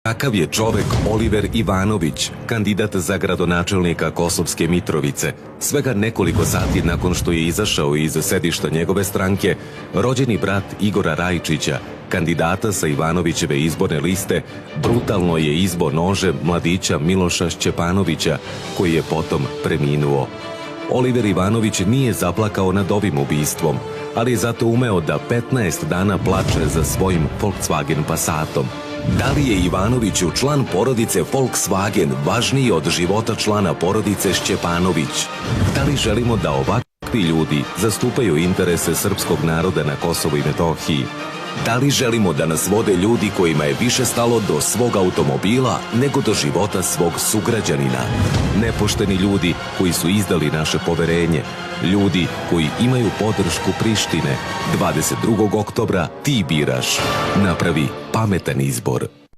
Kakav je čovek Oliver Ivanović, kandidat za gradonačelnika Kosovske Mitrovice? Svega nekoliko sati nakon što je izašao iz sedišta njegove stranke, rođeni brat Igora Rajčića, kandidata sa Ivanovićeve izborne liste, brutalno je izbo nožem mladića Miloša Šćepanovića, koji je potom preminuo. Oliver Ivanović nije zaplakao nad ovim ubistvom, ali je zato umeo da 15 dana plače za svojim Volkswagen Passatom. Da li je Ivanoviću član porodice Volkswagen važniji od života člana porodice Šćepanović? Da li želimo da ovakvi ljudi zastupaju interese srpskog naroda na Kosovu i Metohiji? Da li želimo da nas vode ljudi kojima je više stalo do svog automobila nego do života svog sugrađanina? Nepošteni ljudi koji su izdali naše poverenje, ljudi koji imaju podršku Prištine. 22. oktobra ti biraš. Napravi pametan izbor.